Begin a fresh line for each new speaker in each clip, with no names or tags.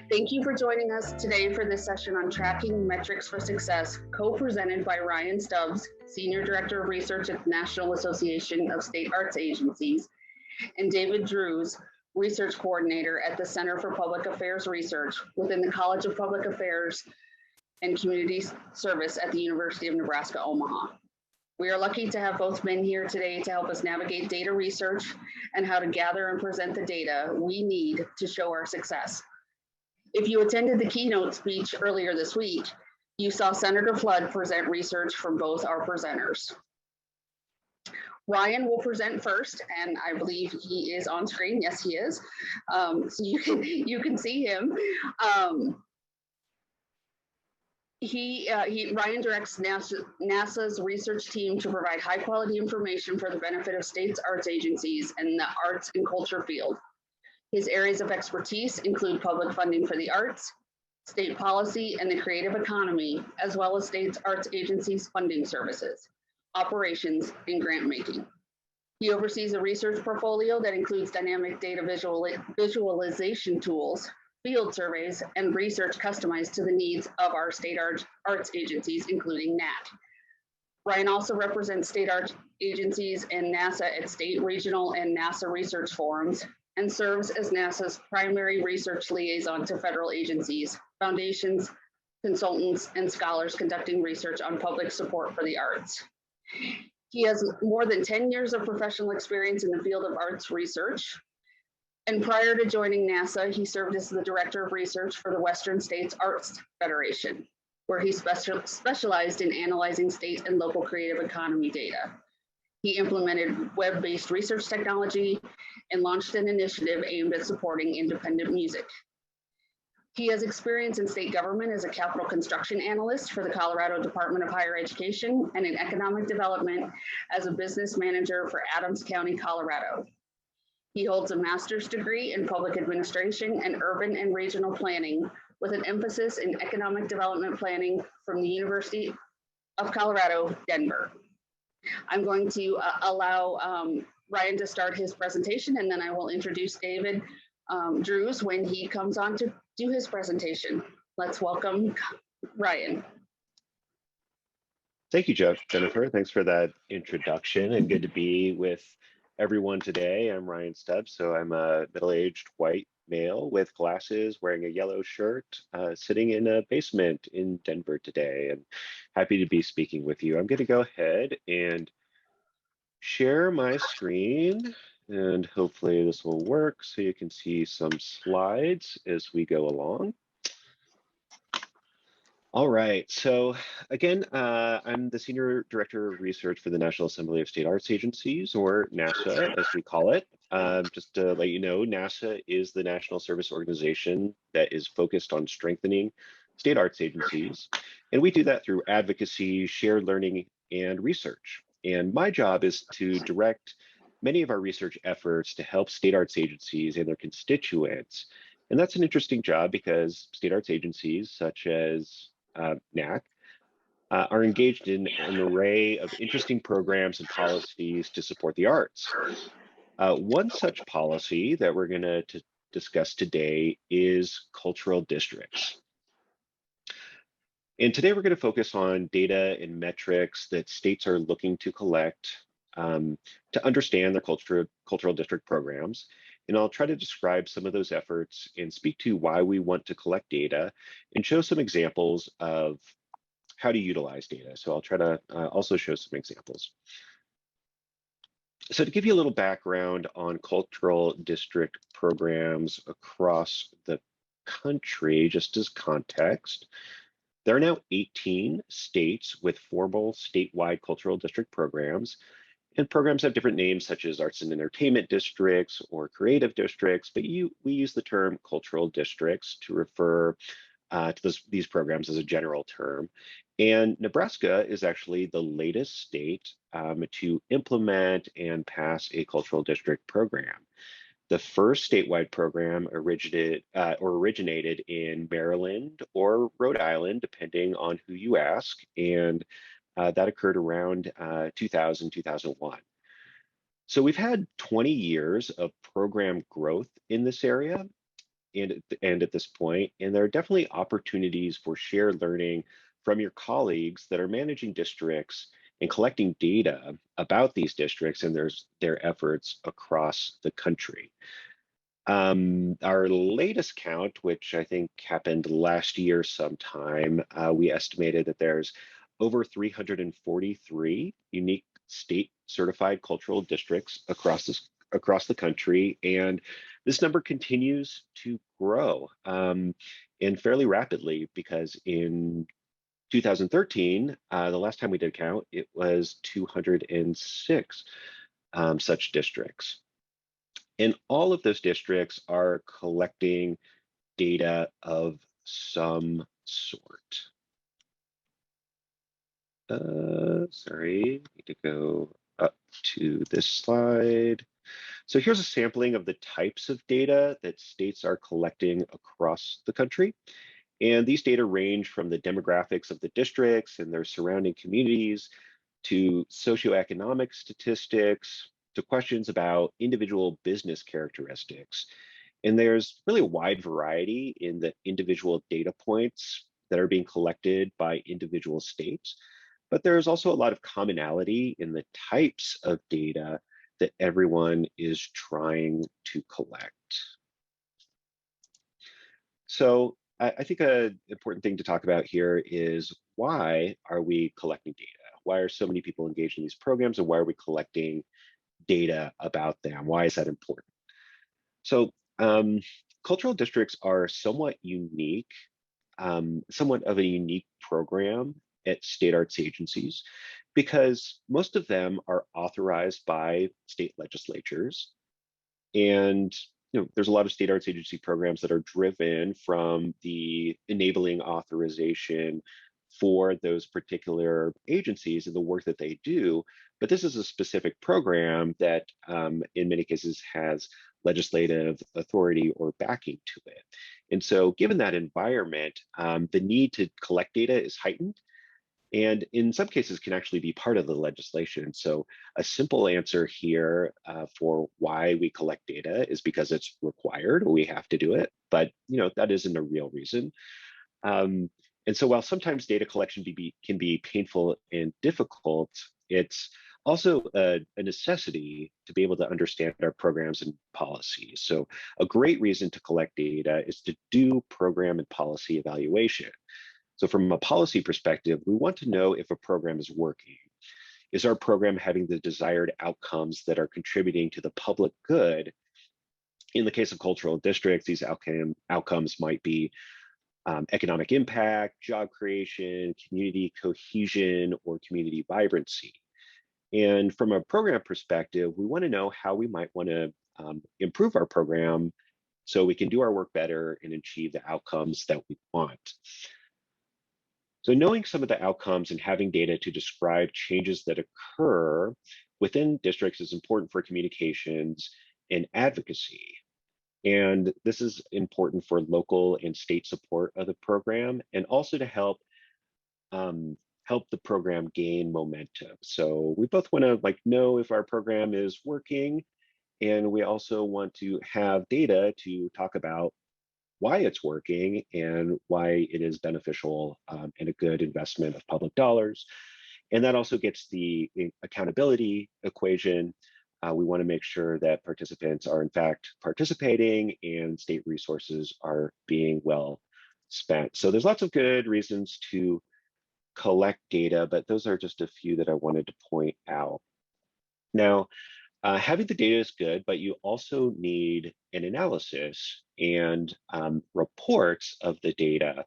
Thank you for joining us today for this session on Tracking Metrics for Success, co-presented by Ryan Stubbs, Senior Director of Research at the National Association of State Arts Agencies, and David Drews, Research Coordinator at the Center for Public Affairs Research within the College of Public Affairs and Community Service at the University of Nebraska, Omaha. We are lucky to have both men here today to help us navigate data research and how to gather and present the data we need to show our success. If you attended the keynote speech earlier this week, you saw Senator Flood present research from both our presenters. Ryan will present first, and I believe he is on screen. Yes, he is. So you can see him. Ryan directs NASA's research team to provide high quality information for the benefit of states' arts agencies and the arts and culture field. His areas of expertise include public funding for the arts, state policy and the creative economy, as well as states' arts agencies' funding services, operations, and grant making. He oversees a research portfolio that includes dynamic data visualization tools, field surveys, and research customized to the needs of our state arts agencies, including NAT. Ryan also represents state arts agencies and NASA at state, regional, and NASA research forums, and serves as NASA's primary research liaison to federal agencies, foundations, consultants, and scholars conducting research on public support for the arts. He has more than 10 years of professional experience in the field of arts research. And prior to joining NASA, he served as the Director of Research for the Western States Arts Federation, where he specialized in analyzing state and local creative economy data. He implemented web-based research technology and launched an initiative aimed at supporting independent music. He has experience in state government as a capital construction analyst for the Colorado Department of Higher Education and in economic development as a business manager for Adams County, Colorado. He holds a master's degree in public administration and urban and regional planning with an emphasis in economic development planning from the University of Colorado, Denver. I'm going to allow Ryan to start his presentation, and then I will introduce David Drews when he comes on to do his presentation. Let's welcome Ryan.
Thank you, Jennifer. Thanks for that introduction, and good to be with everyone today. I'm Ryan Stubbs, so I'm a middle-aged white male with glasses, wearing a yellow shirt, sitting in a basement in Denver today, and happy to be speaking with you. I'm going to go ahead and share my screen, and hopefully this will work so you can see some slides as we go along. All right, so again, I'm the Senior Director of Research for the National Assembly of State Arts Agencies, or NASA, as we call it. Just to let you know, NASA is the national service organization that is focused on strengthening state arts agencies. And we do that through advocacy, shared learning, and research. And my job is to direct many of our research efforts to help state arts agencies and their constituents. And that's an interesting job because state arts agencies, such as NAC, are engaged in an array of interesting programs and policies to support the arts. One such policy that we're going to discuss today is cultural districts. And today we're going to focus on data and metrics that states are looking to collect to understand their cultural district programs. And I'll try to describe some of those efforts and speak to why we want to collect data and show some examples of how to utilize data. So I'll try to also show some examples. So to give you a little background on cultural district programs across the country, just as context, there are now 18 states with formal statewide cultural district programs. And programs have different names such as arts and entertainment districts or creative districts, but we use the term cultural districts to refer to these programs as a general term. And Nebraska is actually the latest state to implement and pass a cultural district program. The first statewide program originated in Maryland or Rhode Island, depending on who you ask, and that occurred around 2000, 2001. So we've had 20 years of program growth in this area, and at this point, and there are definitely opportunities for shared learning from your colleagues that are managing districts and collecting data about these districts and their efforts across the country. Our latest count, which I think happened last year sometime, we estimated that there's over 343 unique state certified cultural districts across the country, and this number continues to grow and fairly rapidly, because in 2013, the last time we did a count, it was 206 such districts. And all of those districts are collecting data of some sort. Sorry, need to go up to this slide. So here's a sampling of the types of data that states are collecting across the country. And these data range from the demographics of the districts and their surrounding communities to socioeconomic statistics to questions about individual business characteristics. And there's really a wide variety in the individual data points that are being collected by individual states, but there's also a lot of commonality in the types of data that everyone is trying to collect. So I think an important thing to talk about here is, why are we collecting data? Why are so many people engaged in these programs, and why are we collecting data about them? Why is that important? So cultural districts are somewhat unique, somewhat of a unique program at state arts agencies, because most of them are authorized by state legislatures. And there's a lot of state arts agency programs that are driven from the enabling authorization for those particular agencies and the work that they do. But this is a specific program that in many cases has legislative authority or backing to it. And so given that environment, the need to collect data is heightened, and in some cases can actually be part of the legislation. So a simple answer here for why we collect data is because it's required, or we have to do it, but that isn't a real reason. And so while sometimes data collection can be painful and difficult, it's also a necessity to be able to understand our programs and policies. So a great reason to collect data is to do program and policy evaluation. So from a policy perspective, we want to know if a program is working. Is our program having the desired outcomes that are contributing to the public good? In the case of cultural districts, these outcomes might be economic impact, job creation, community cohesion, or community vibrancy. And from a program perspective, we want to know how we might want to improve our program so we can do our work better and achieve the outcomes that we want. So knowing some of the outcomes and having data to describe changes that occur within districts is important for communications and advocacy. And this is important for local and state support of the program, and also to help the program gain momentum. So we both want to know if our program is working, and we also want to have data to talk about why it's working and why it is beneficial and a good investment of public dollars. And that also gets the accountability equation. We want to make sure that participants are in fact participating and state resources are being well spent. So there's lots of good reasons to collect data, but those are just a few that I wanted to point out. Now, having the data is good, but you also need an analysis and reports of the data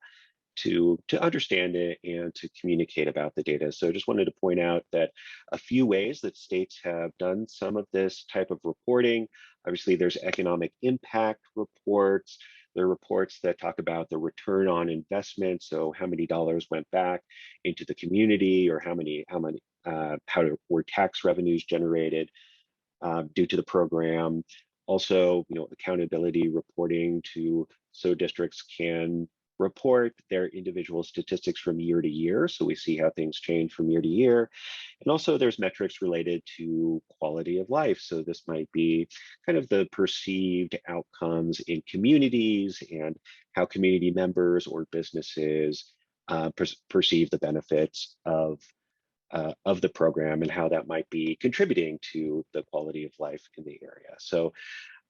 to understand it and to communicate about the data. So I just wanted to point out that a few ways that states have done some of this type of reporting. Obviously, there's economic impact reports. There are reports that talk about the return on investment, so how many dollars went back into the community, or how were tax revenues generated due to the program. Also, accountability reporting so districts can report their individual statistics from year to year. So we see how things change from year to year. And also there's metrics related to quality of life. So this might be kind of the perceived outcomes in communities and how community members or businesses perceive the benefits of the program and how that might be contributing to the quality of life in the area. So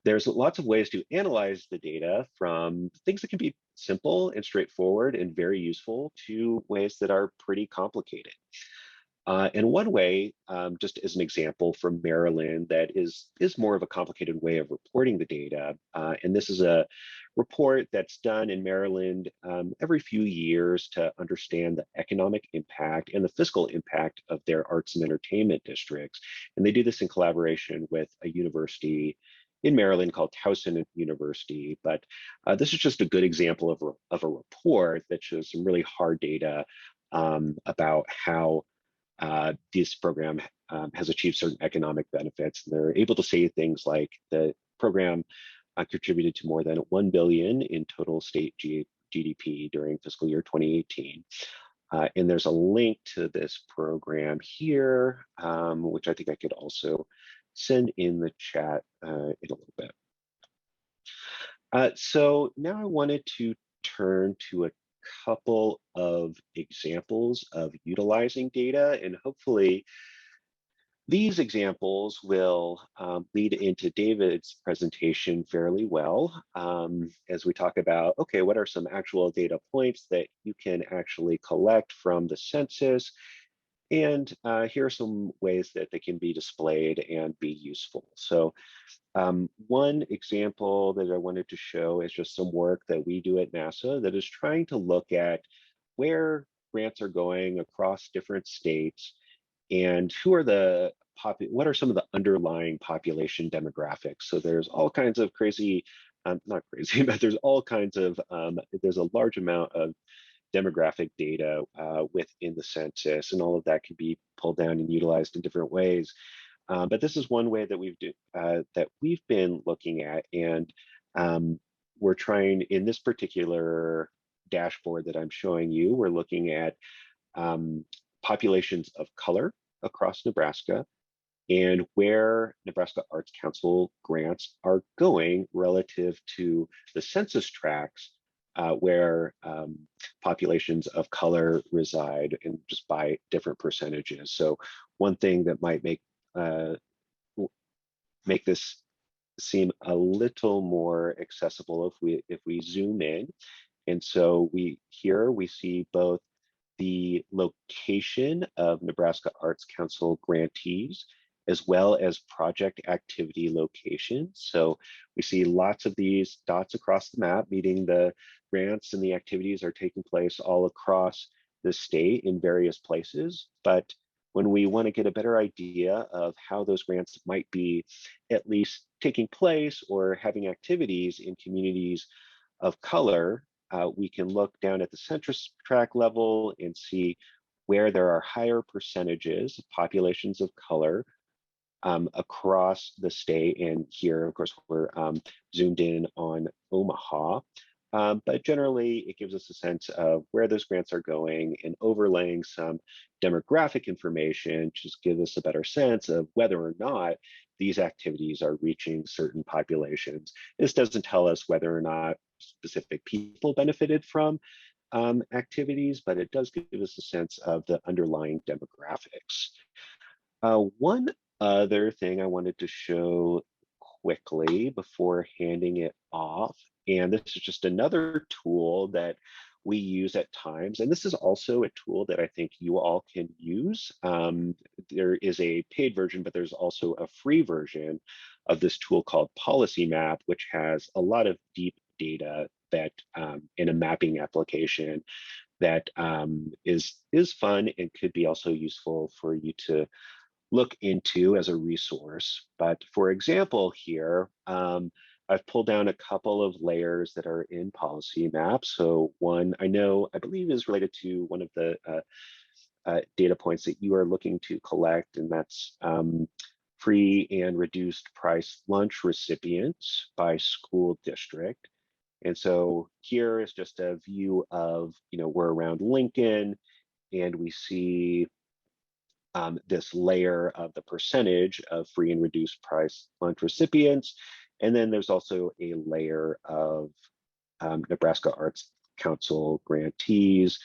there's lots of ways to analyze the data, from things that can be simple and straightforward and very useful to ways that are pretty complicated. And one way, just as an example from Maryland, that is more of a complicated way of reporting the data. And this is a report that's done in Maryland every few years to understand the economic impact and the fiscal impact of their arts and entertainment districts. And they do this in collaboration with a university in Maryland called Towson University. But this is just a good example of a report that shows some really hard data about how this program has achieved certain economic benefits. They're able to say things like the program contributed to more than 1 billion in total state GDP during fiscal year 2018. And there's a link to this program here, which I think I could also send in the chat in a little bit. So now I wanted to turn to a couple of examples of utilizing data, and hopefully these examples will lead into David's presentation fairly well as we talk about, okay, what are some actual data points that you can actually collect from the census? And here are some ways that they can be displayed and be useful. So one example that I wanted to show is just some work that we do at NASA that is trying to look at where grants are going across different states and who are what are some of the underlying population demographics. So there's all kinds of crazy, not crazy, but there's all kinds of, there's a large amount of demographic data within the census, and all of that can be pulled down and utilized in different ways. But this is one way that we've been looking at, and we're trying in this particular dashboard that I'm showing you, we're looking at populations of color across Nebraska and where Nebraska Arts Council grants are going relative to the census tracts where populations of color reside, and just by different percentages. So one thing that might make this seem a little more accessible if we zoom in. And so here we see both the location of Nebraska Arts Council grantees as well as project activity locations. So we see lots of these dots across the map, meaning the grants and the activities are taking place all across the state in various places. But when we want to get a better idea of how those grants might be at least taking place or having activities in communities of color, we can look down at the census tract level and see where there are higher percentages of populations of color across the state. And here, of course, we're zoomed in on Omaha. But generally, it gives us a sense of where those grants are going, and overlaying some demographic information just gives us a better sense of whether or not these activities are reaching certain populations. This doesn't tell us whether or not specific people benefited from activities, but it does give us a sense of the underlying demographics. One other thing I wanted to show quickly before handing it off, and this is just another tool that we use at times, and this is also a tool that I think you all can use. There is a paid version, but there's also a free version of this tool called Policy Map, which has a lot of deep data that in a mapping application that is fun and could be also useful for you to look into as a resource. But for example, here, I've pulled down a couple of layers that are in Policy Map. So one I believe is related to one of the data points that you are looking to collect, and that's free and reduced price lunch recipients by school district. And so here is just a view of, we're around Lincoln, and we see this layer of the percentage of free and reduced price lunch recipients. And then there's also a layer of Nebraska Arts Council grantees.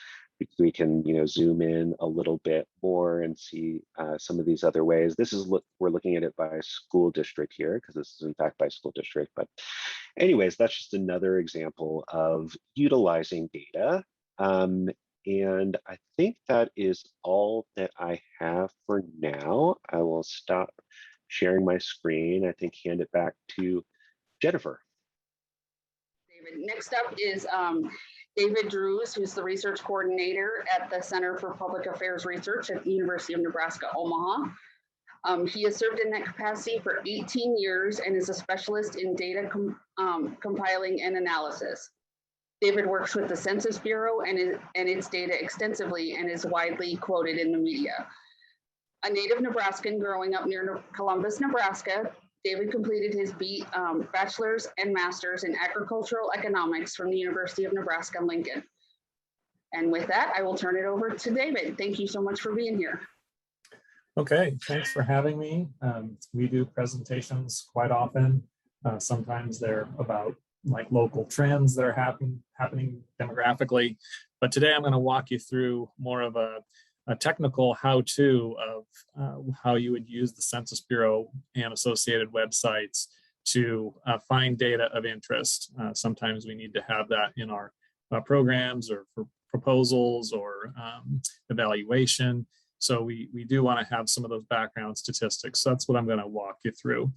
We can, zoom in a little bit more and see some of these other ways. This is we're looking at it by school district here, because this is in fact by school district. But anyways, that's just another example of utilizing data. And I think that is all that I have for now. I will stop sharing my screen. I think hand it back to Jennifer.
David. Next up is David Drews, who's the research coordinator at the Center for Public Affairs Research at the University of Nebraska, Omaha. He has served in that capacity for 18 years and is a specialist in data compiling and analysis. David works with the Census Bureau and its data extensively and is widely quoted in the media. A native Nebraskan growing up near Columbus, Nebraska, David completed his bachelor's and master's in agricultural economics from the University of Nebraska-Lincoln. And with that, I will turn it over to David. Thank you so much for being here.
Okay, thanks for having me. We do presentations quite often. Sometimes they're about like local trends that are happening demographically. But today I'm going to walk you through more of a technical how-to of how you would use the Census Bureau and associated websites to find data of interest. Sometimes we need to have that in our programs or for proposals or evaluation. So we do want to have some of those background statistics. So that's what I'm going to walk you through.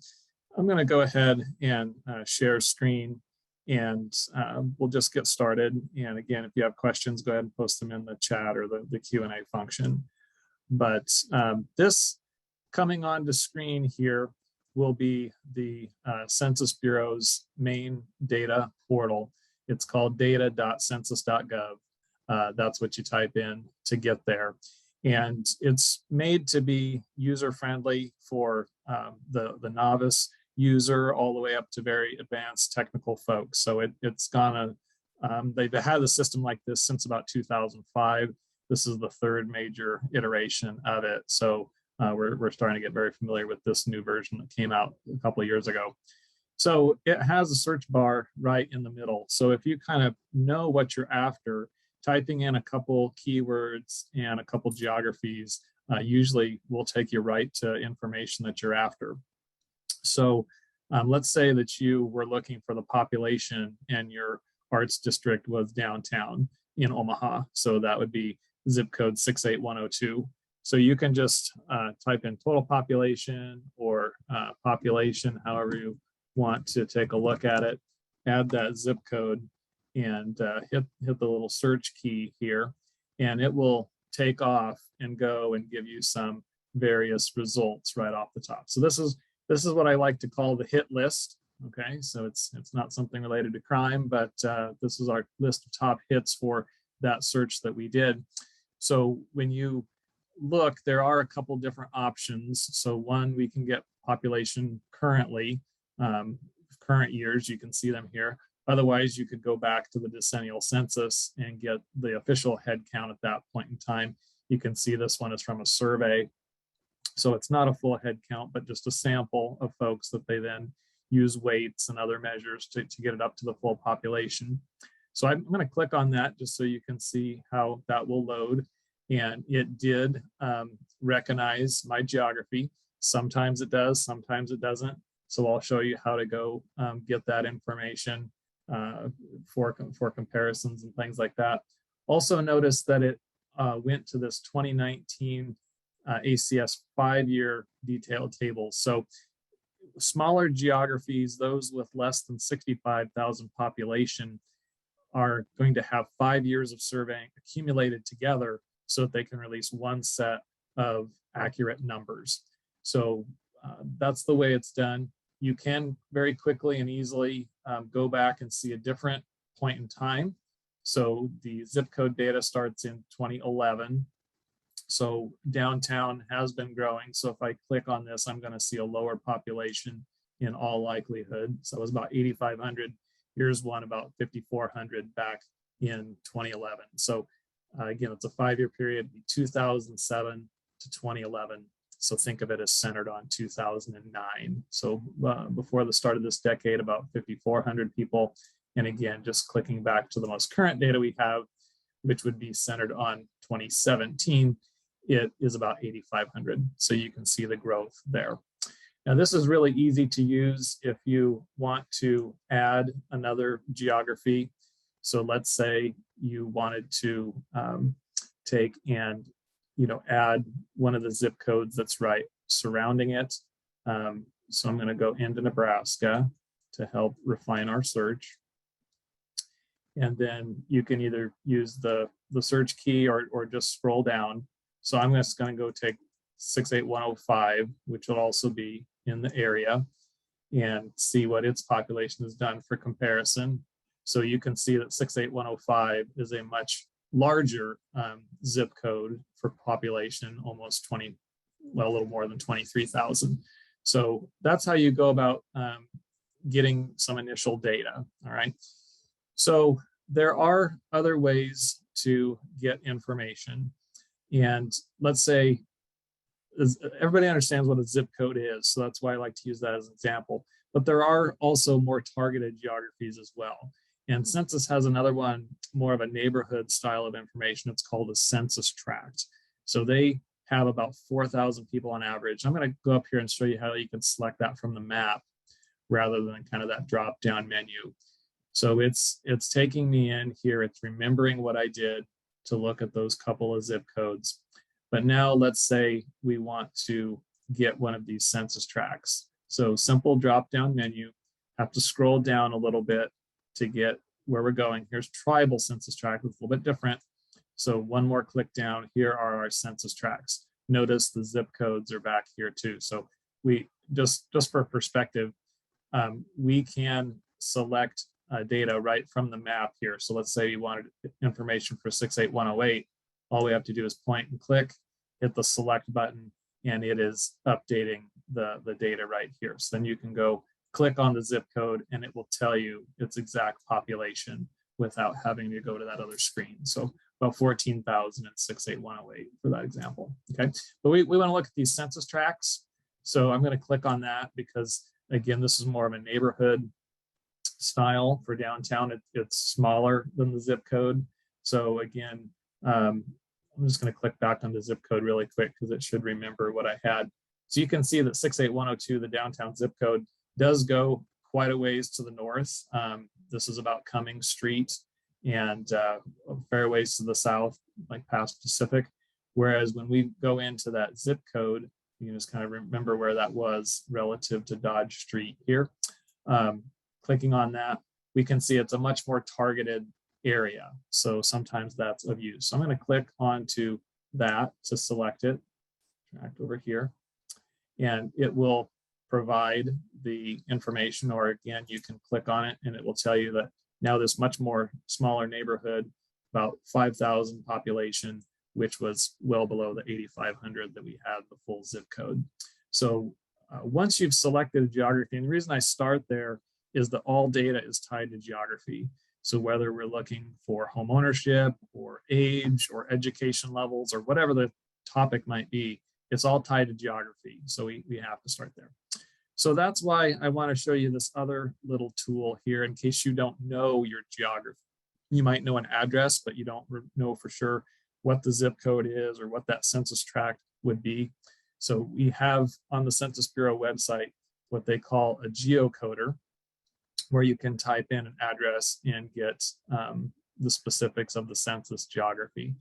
I'm going to go ahead and share screen, and we'll just get started. And again, if you have questions, go ahead and post them in the chat or the Q&A function. But this coming on the screen here will be the Census Bureau's main data portal. It's called data.census.gov. That's what you type in to get there. And it's made to be user-friendly for the novice user all the way up to very advanced technical folks. So it's gonna, they've had a system like this since about 2005. This is the third major iteration of it. So we're starting to get very familiar with this new version that came out a couple of years ago. So it has a search bar right in the middle. So if you kind of know what you're after, typing in a couple keywords and a couple geographies usually will take you right to information that you're after. So let's say that you were looking for the population and your arts district was downtown in Omaha. So that would be zip code 68102. So you can just type in total population or population, however you want to take a look at it, add that zip code and hit the little search key here, and it will take off and go and give you some various results right off the top. So this is what I like to call the hit list. Okay, so it's not something related to crime, but this is our list of top hits for that search that we did. So when you look, there are a couple different options. So one, we can get population currently, current years, you can see them here. Otherwise, you could go back to the decennial census and get the official head count at that point in time. You can see this one is from a survey. So it's not a full head count, but just a sample of folks that they then use weights and other measures to get it up to the full population. So I'm going to click on that just so you can see how that will load. And it did recognize my geography. Sometimes it does, sometimes it doesn't. So I'll show you how to go get that information for comparisons and things like that. Also notice that it went to this 2019 ACS 5-year detailed table. So smaller geographies, those with less than 65,000 population, are going to have 5 years of surveying accumulated together so that they can release one set of accurate numbers. So that's the way it's done. You can very quickly and easily go back and see a different point in time. So the zip code data starts in 2011. So downtown has been growing. So if I click on this, I'm going to see a lower population in all likelihood. So it was about 8,500 Here's one about 5,400 back in 2011. So again, it's a 5-year period, 2007 to 2011. So think of it as centered on 2009. So before the start of this decade, about 5,400 people. And again, just clicking back to the most current data we have, which would be centered on 2017, it is about 8,500. So you can see the growth there. Now, this is really easy to use if you want to add another geography. So let's say you wanted to take and add one of the zip codes that's right surrounding it. So I'm going to go into Nebraska to help refine our search. And then you can either use the search key or just scroll down. So I'm just going to go take 68105, which will also be in the area, and see what its population has done for comparison. So you can see that 68105 is a much larger zip code for population, almost a little more than 23,000. So that's how you go about getting some initial data. All right. So there are other ways to get information. And let's say everybody understands what a zip code is. So that's why I like to use that as an example. But there are also more targeted geographies as well. And Census has another one, more of a neighborhood style of information. It's called a census tract. So they have about 4,000 people on average. I'm going to go up here and show you how you can select that from the map rather than kind of that drop down menu. So it's taking me in here. It's remembering what I did to look at those couple of zip codes. But now let's say we want to get one of these census tracts. So simple drop down menu, have to scroll down a little bit to get where we're going. Here's tribal census tract, it's a little bit different. So one more click down, here are our census tracts. Notice the zip codes are back here too. So we just for perspective, we can select data right from the map here. So let's say you wanted information for 68108. All we have to do is point and click, hit the select button, and it is updating the data right here. So then you can go click on the zip code and it will tell you its exact population without having to go to that other screen. So about 14,000 and 68108 for that example. Okay, but we want to look at these census tracts. So I'm going to click on that because again, this is more of a neighborhood style for downtown. It's smaller than the zip code. So again, I'm just going to click back on the zip code really quick because it should remember what I had. So you can see that 68102, the downtown zip code, does go quite a ways to the north. This is about Cummings Street and a fair ways to the south, like past Pacific. Whereas when we go into that zip code, you can just kind of remember where that was relative to Dodge Street here. Clicking on that, we can see it's a much more targeted area. So sometimes that's of use. So I'm going to click onto that to select it, tract over here, and it will provide the information, or again, you can click on it and it will tell you that now this much more smaller neighborhood, about 5,000 population, which was well below the 8,500 that we had the full zip code. So once you've selected a geography, and the reason I start there is that all data is tied to geography. So whether we're looking for home ownership or age or education levels or whatever the topic might be, it's all tied to geography. So we have to start there. So that's why I want to show you this other little tool here in case you don't know your geography. You might know an address, but you don't know for sure what the zip code is or what that census tract would be. So we have on the Census Bureau website what they call a geocoder, where you can type in an address and get the specifics of the census geography.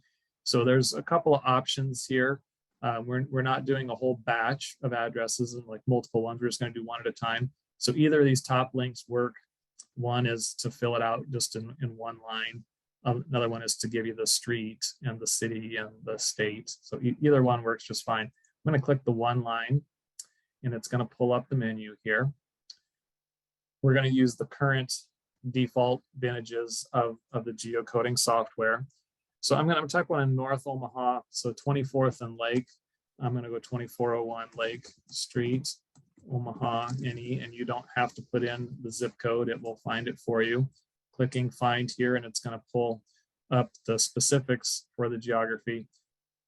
So there's a couple of options here. We're not doing a whole batch of addresses and like multiple ones. We're just going to do one at a time. So either of these top links work. One is to fill it out just in one line. Another one is to give you the street and the city and the state. So either one works just fine. I'm going to click the one line and it's going to pull up the menu here. We're going to use the current default vintages of the geocoding software. So I'm going to type one in North Omaha, so 24th and Lake. I'm going to go 2401 Lake Street, Omaha, any, and you don't have to put in the zip code. It will find it for you. Clicking find here, and it's going to pull up the specifics for the geography.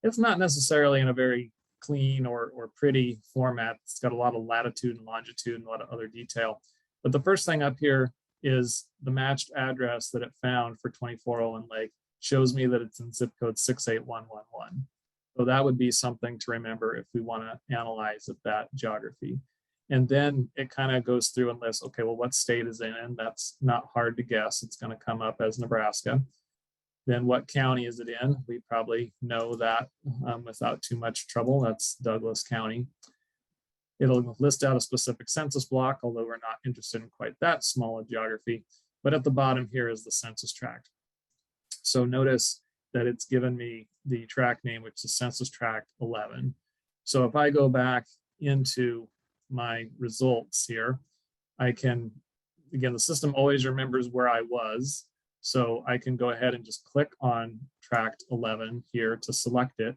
It's not necessarily in a very clean or pretty format. It's got a lot of latitude and longitude and a lot of other detail. But the first thing up here is the matched address that it found for 24 Olin Lake shows me that it's in zip code 68111. So that would be something to remember if we want to analyze that geography. And then it kind of goes through and lists, okay, well, what state is it in? That's not hard to guess. It's going to come up as Nebraska. Then what county is it in? We probably know that without too much trouble. That's Douglas County. It'll list out a specific census block, although we're not interested in quite that small a geography. But at the bottom here is the census tract. So notice that it's given me the tract name, which is Census Tract 11. So if I go back into my results here, I can, again, the system always remembers where I was. So I can go ahead and just click on tract 11 here to select it,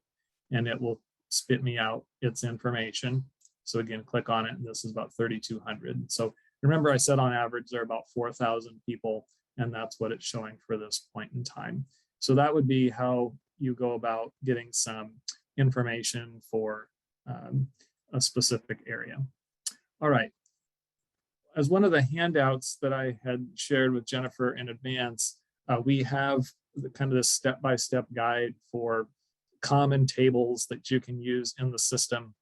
and it will spit me out its information. So again, click on it, and this is about 3,200. So remember, I said on average, there are about 4,000 people, and that's what it's showing for this point in time. So that would be how you go about getting some information for a specific area. All right. As one of the handouts that I had shared with Jennifer in advance, we have kind of this step-by-step guide for common tables that you can use in the system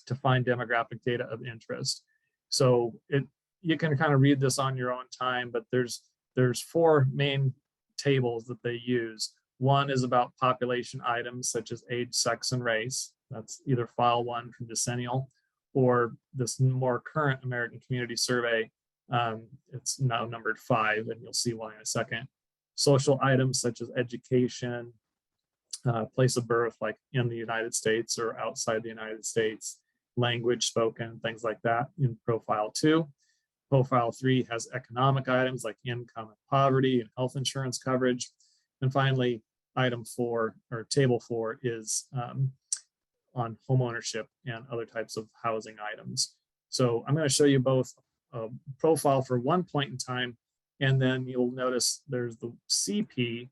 to find demographic data of interest. So you can kind of read this on your own time, but there's 4 main tables that they use. One is about population items such as age, sex, and race. That's either file 1 from decennial or this more current American Community Survey. It's now numbered 5, and you'll see why in a second. Social items such as education, place of birth, like in the United States or outside the United States, language spoken, things like that in profile 2. Profile 3 has economic items like income and poverty and health insurance coverage. And finally, item 4 or table 4 is on home ownership and other types of housing items. So I'm going to show you both a profile for one point in time, and then you'll notice there's the CP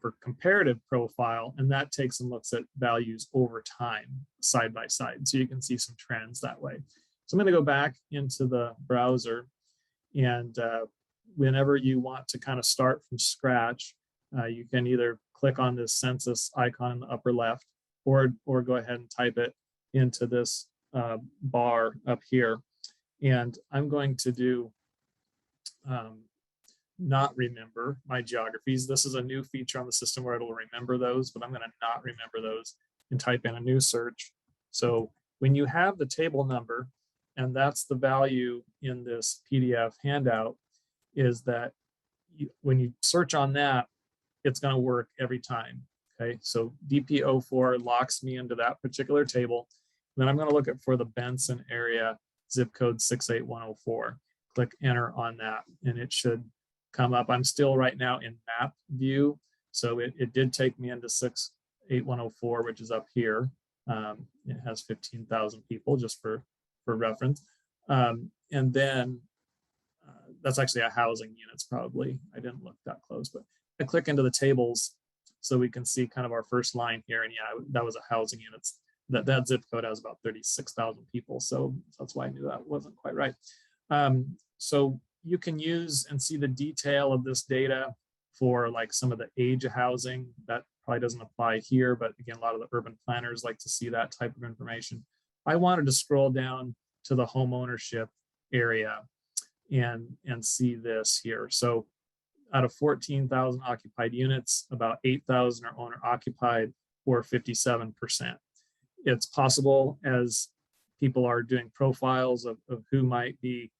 for comparative profile, and that takes and looks at values over time, side by side. So you can see some trends that way. So I'm going to go back into the browser, and whenever you want to kind of start from scratch, you can either click on this census icon in the upper left, or go ahead and type it into this bar up here. And I'm going to do not remember my geographies. This is a new feature on the system where it'll remember those, but I'm going to not remember those and type in a new search. So when you have the table number, and that's the value in this PDF handout, is that when you search on that, it's going to work every time. Okay, so DP04 locks me into that particular table. Then I'm going to look at for the Benson area, zip code 68104. Click enter on that, and it should come up. I'm still right now in map view, so it did take me into 68104, which is up here. It has 15,000 people, just for reference. And then that's actually a housing units probably. I didn't look that close, but I click into the tables so we can see kind of our first line here. And yeah, that was a housing units. That zip code has about 36,000 people. So that's why I knew that wasn't quite right. So you can use and see the detail of this data for like some of the age of housing. That probably doesn't apply here, but again, a lot of the urban planners like to see that type of information. I wanted to scroll down to the home ownership area and see this here. So out of 14,000 occupied units, about 8,000 are owner occupied, or 57%. It's possible as people are doing profiles of who might be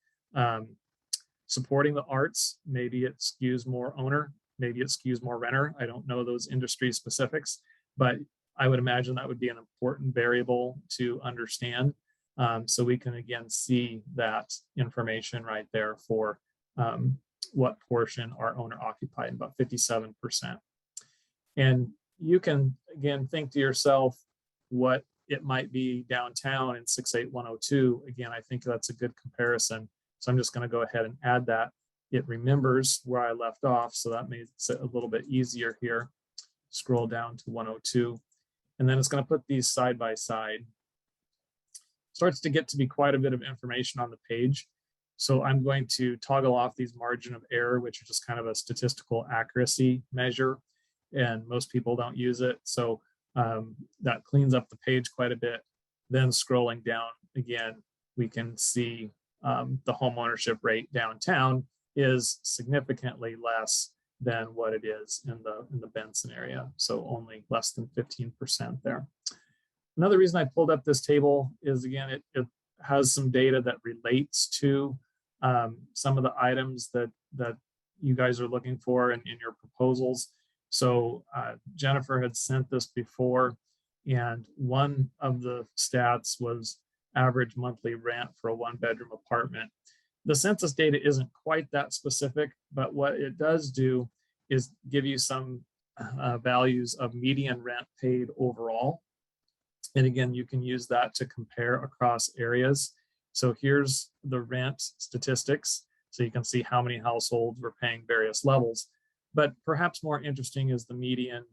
supporting the arts, maybe it skews more owner, maybe it skews more renter. I don't know those industry specifics, but I would imagine that would be an important variable to understand. So we can again see that information right there for what portion are owner occupied, about 57%. And you can again think to yourself, what it might be downtown in 68102. Again, I think that's a good comparison. So I'm just going to go ahead and add that. It remembers where I left off, so that makes it a little bit easier here. Scroll down to 102, and then it's going to put these side by side. Starts to get to be quite a bit of information on the page. So I'm going to toggle off these margin of error, which are just kind of a statistical accuracy measure, and most people don't use it. So that cleans up the page quite a bit. Then scrolling down again, we can see the home ownership rate downtown is significantly less than what it is in the Benson area. So only less than 15% there. Another reason I pulled up this table is, again, it has some data that relates to some of the items that you guys are looking for in your proposals. So Jennifer had sent this before, and one of the stats was average monthly rent for a 1-bedroom apartment. The census data isn't quite that specific, but what it does do is give you some values of median rent paid overall. And again, you can use that to compare across areas. So here's the rent statistics. So you can see how many households were paying various levels. But perhaps more interesting is the median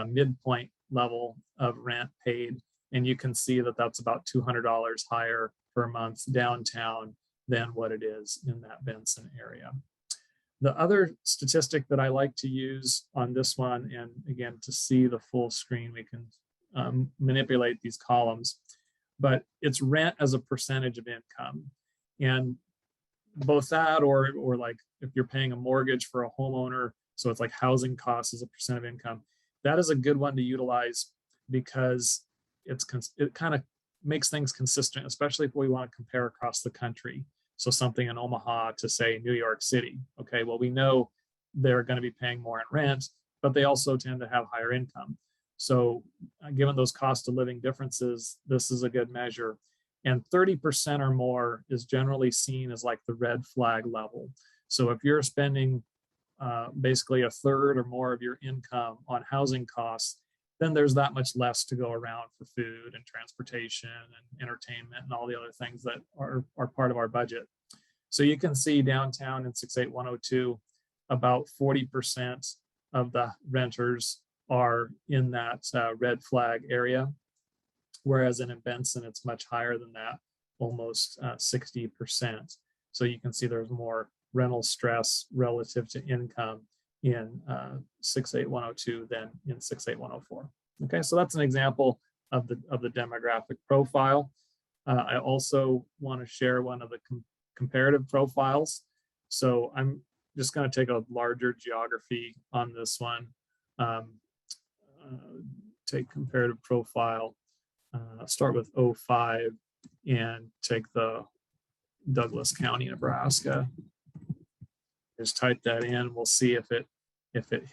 midpoint level of rent paid. And you can see that that's about $200 higher per month downtown than what it is in that Benson area. The other statistic that I like to use on this one, and again, to see the full screen, we can manipulate these columns, but it's rent as a percentage of income. And both that or like if you're paying a mortgage for a homeowner, so it's like housing costs as a percent of income, that is a good one to utilize because it kind of makes things consistent, especially if we want to compare across the country. So something in Omaha to say New York City. Okay, well, we know they're going to be paying more in rent, but they also tend to have higher income. So given those cost of living differences, this is a good measure. And 30% or more is generally seen as like the red flag level. So if you're spending basically a third or more of your income on housing costs, then there's that much less to go around for food and transportation and entertainment and all the other things that are part of our budget. So you can see downtown in 68102, about 40% of the renters are in that red flag area, whereas in Benson, it's much higher than that, almost 60%. So you can see there's more rental stress relative to income in 68102 than in 68104. Okay, so that's an example of the demographic profile. I also want to share one of the comparative profiles. So I'm just going to take a larger geography on this one. Take comparative profile, start with 05 and take the Douglas County, Nebraska. Just type that in. We'll see if it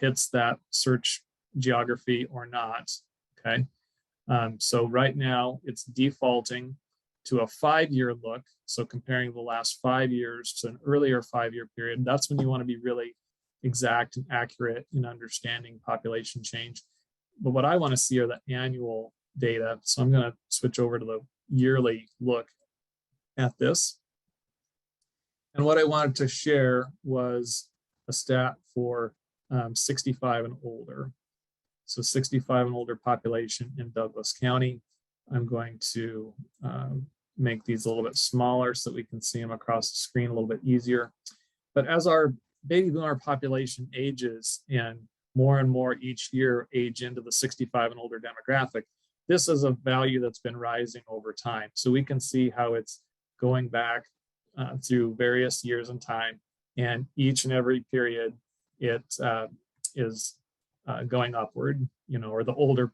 hits that search geography or not. Okay. So right now it's defaulting to a 5-year look. So comparing the last 5 years to an earlier 5-year period. That's when you want to be really exact and accurate in understanding population change. But what I want to see are the annual data. So I'm going to switch over to the yearly look at this. And what I wanted to share was a stat for 65 and older. So 65 and older population in Douglas County. I'm going to make these a little bit smaller so that we can see them across the screen a little bit easier. But as our baby boomer population ages and more each year age into the 65 and older demographic, this is a value that's been rising over time. So we can see how it's going back through various years in time, and each and every period it is going upward, or the older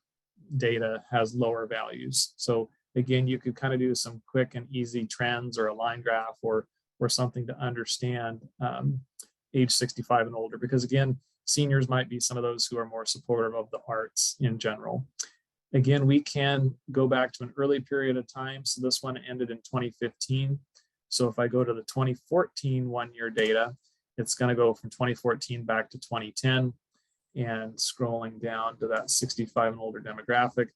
data has lower values. So again, you could kind of do some quick and easy trends or a line graph or something to understand age 65 and older, because again, seniors might be some of those who are more supportive of the arts in general. Again, we can go back to an early period of time. So this one ended in 2015. So if I go to the 2014 1-year data, it's going to go from 2014 back to 2010. And scrolling down to that 65 and older demographic,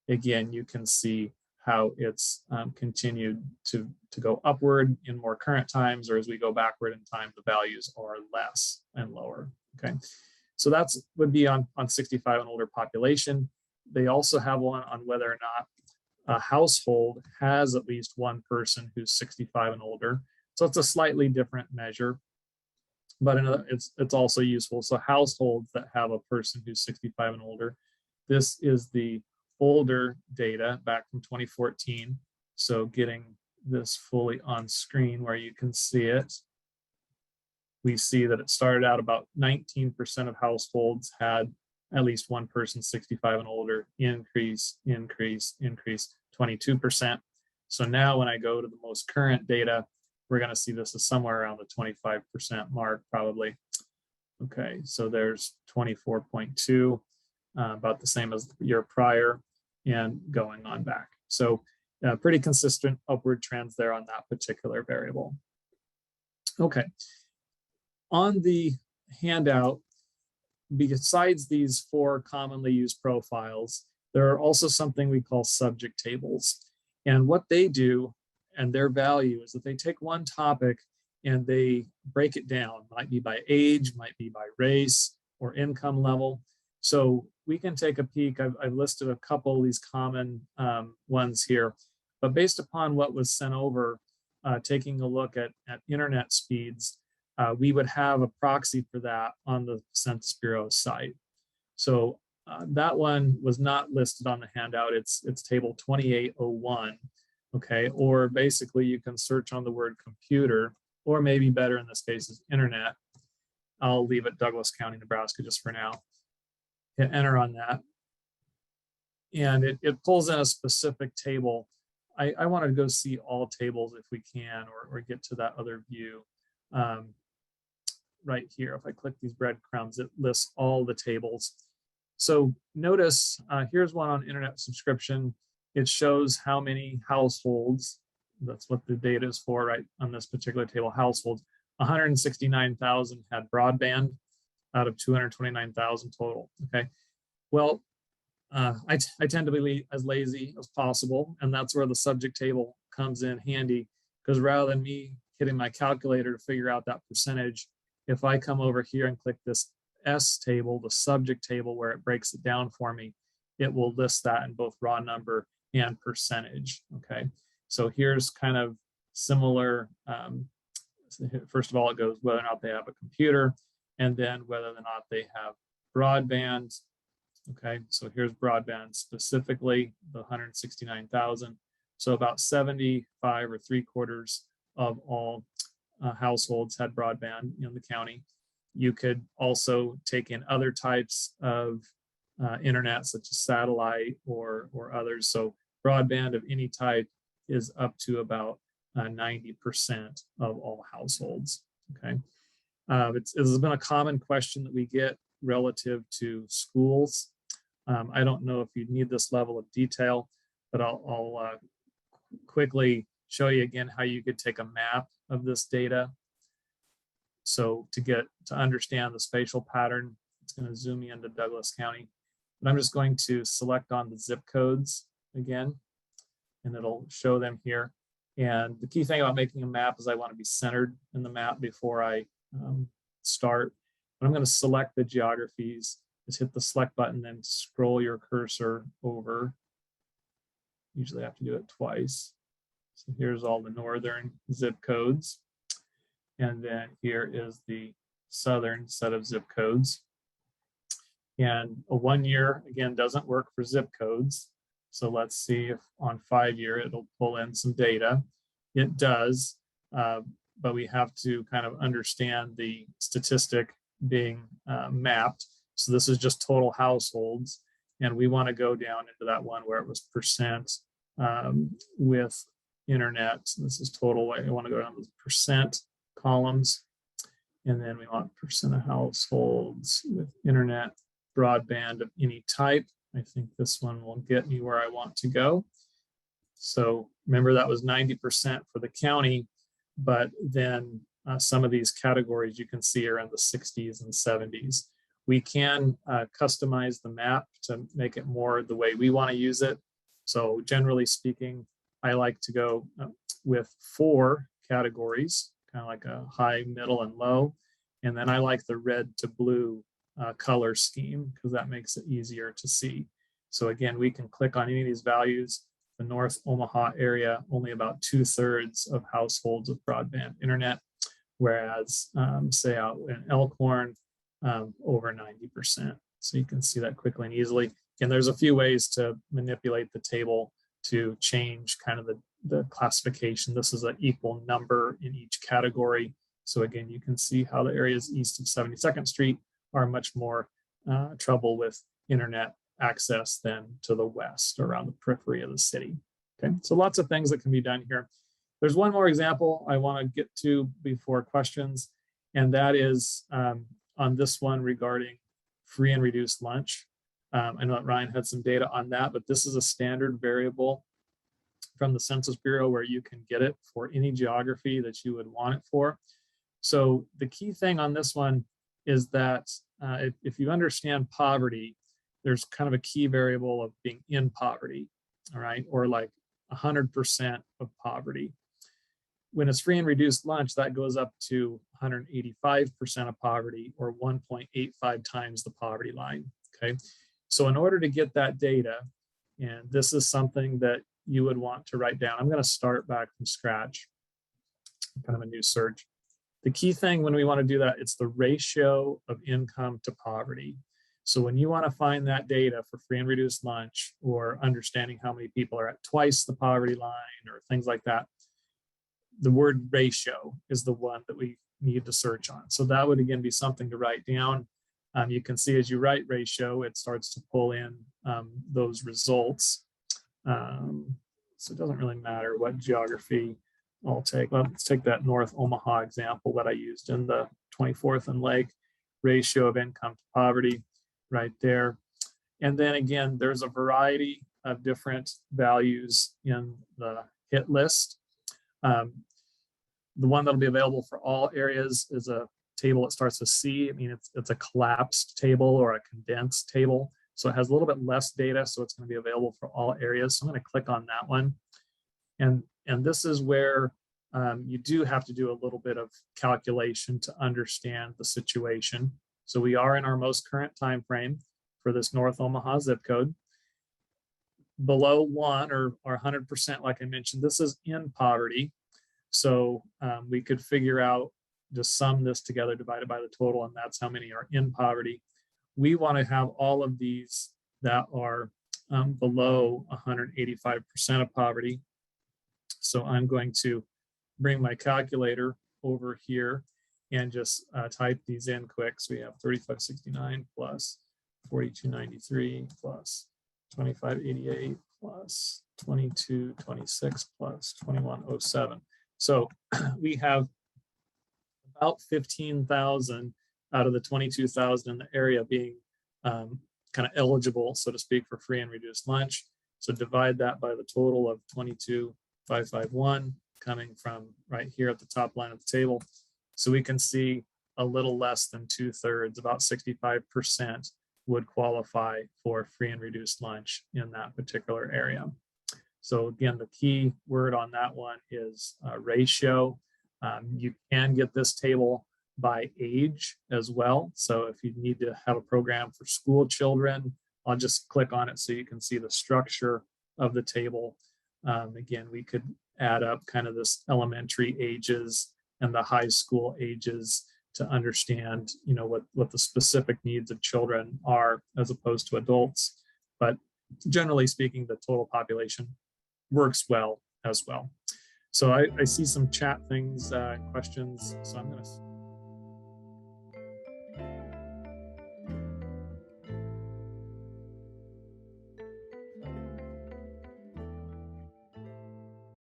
again, you can see how it's continued to go upward in more current times, or as we go backward in time, the values are less and lower. Okay, so that's would be on 65 and older population. They also have one on whether or not a household has at least one person who's 65 and older. So it's a slightly different measure, but it's also useful. So households that have a person who's 65 and older, this is the older data back from 2014. So getting this fully on screen where you can see it, we see that it started out about 19% of households had at least one person 65 and older, increase, 22%. So now when I go to the most current data, we're going to see this is somewhere around the 25% mark probably. Okay, so there's 24.2, about the same as the year prior, and going on back. So pretty consistent upward trends there on that particular variable. Okay, on the handout, besides these 4 commonly used profiles, there are also something we call subject tables. And what they do and their value is that they take one topic and they break it down, might be by age, might be by race or income level. So we can take a peek. I've listed a couple of these common ones here, but based upon what was sent over, taking a look at internet speeds, we would have a proxy for that on the Census Bureau site. So that one was not listed on the handout. It's table 2801, okay? Or basically you can search on the word computer, or maybe better in this case is internet. I'll leave it Douglas County, Nebraska just for now. Hit enter on that. And it pulls in a specific table. I want to go see all tables if we can, or get to that other view. Right here, if I click these breadcrumbs, it lists all the tables. So notice, here's one on internet subscription. It shows how many households, that's what the data is for, right, on this particular table, households. 169,000 had broadband out of 229,000 total, okay? Well, I tend to be as lazy as possible, and that's where the subject table comes in handy, because rather than me hitting my calculator to figure out that percentage, if I come over here and click this S table, the subject table where it breaks it down for me, it will list that in both raw number and percentage, okay? So here's kind of similar. First of all, it goes whether or not they have a computer, and then whether or not they have broadband. Okay, so here's broadband specifically, the 169,000. So about 75 or 3/4 of all households had broadband in the county. You could also take in other types of internet, such as satellite or others. So broadband of any type is up to about 90% of all households. Okay, it's been a common question that we get relative to schools. I don't know if you need this level of detail, but I'll quickly show you again how you could take a map of this data. So to understand the spatial pattern, it's going to zoom me into Douglas County. But I'm just going to select on the zip codes again, and it'll show them here. And the key thing about making a map is I want to be centered in the map before I start. But I'm going to select the geographies. Just hit the select button, then scroll your cursor over. Usually I have to do it twice. So here's all the northern zip codes. And then here is the southern set of zip codes. And a 1 year, again, doesn't work for zip codes. So let's see if on 5 year, it'll pull in some data. It does, but we have to kind of understand the statistic being mapped. So this is just total households. And we want to go down into that one where it was percent with internet. So this is total. I want to go down to the percent columns. And then we want percent of households with internet broadband of any type. I think this one will get me where I want to go. So remember that was 90% for the county, but then some of these categories you can see are in the 60s and 70s. We can customize the map to make it more the way we want to use it. So generally speaking, I like to go with 4 categories, kind of like a high, middle, and low. And then I like the red to blue color scheme because that makes it easier to see. So again, we can click on any of these values. The North Omaha area, only about 2/3 of households with broadband internet, whereas say out in Elkhorn, over 90%. So you can see that quickly and easily. And there's a few ways to manipulate the table to change kind of the classification. This is an equal number in each category. So again, you can see how the areas east of 72nd Street are much more trouble with internet access than to the west around the periphery of the city. Okay, so lots of things that can be done here. There's one more example I want to get to before questions, and that is on this one regarding free and reduced lunch. I know that Ryan had some data on that, but this is a standard variable from the Census Bureau where you can get it for any geography that you would want it for. So the key thing on this one is that if you understand poverty, there's kind of a key variable of being in poverty, all right, or like 100% of poverty. When it's free and reduced lunch, that goes up to 185% of poverty, or 1.85 times the poverty line, okay? So in order to get that data, and this is something that you would want to write down. I'm going to start back from scratch, kind of a new search. The key thing when we want to do that, it's the ratio of income to poverty. So when you want to find that data for free and reduced lunch, or understanding how many people are at twice the poverty line or things like that, the word ratio is the one that we need to search on. So that would again be something to write down. You can see as you write ratio, it starts to pull in those results. So it doesn't really matter what geography I'll take. Well, let's take that North Omaha example that I used in the 24th and Lake, ratio of income to poverty right there. And then again, there's a variety of different values in the hit list. The one that'll be available for all areas is a table that starts with C. I mean, it's a collapsed table or a condensed table. So it has a little bit less data, so it's going to be available for all areas. So I'm going to click on that one. And this is where you do have to do a little bit of calculation to understand the situation. So we are in our most current time frame for this North Omaha zip code. Below 1 or 100%, like I mentioned, this is in poverty. So we could figure out, just sum this together divided by the total, and that's how many are in poverty. We want to have all of these that are below 185% of poverty. So I'm going to bring my calculator over here and just type these in quick. So we have 3569 plus 4293 plus 2588 plus 2226 plus 2107. So we have about 15,000 out of the 22,000 in the area being kind of eligible, so to speak, for free and reduced lunch. So divide that by the total of 22,551 coming from right here at the top line of the table. So we can see a little less than 2/3, about 65% would qualify for free and reduced lunch in that particular area. So again, the key word on that one is ratio. You can get this table by age as well. So if you need to have a program for school children, I'll just click on it so you can see the structure of the table. Again, we could add up kind of this elementary ages and the high school ages to understand, you know, what the specific needs of children are as opposed to adults. But generally speaking, the total population works well as well. So I see some chat things, questions. So I'm going to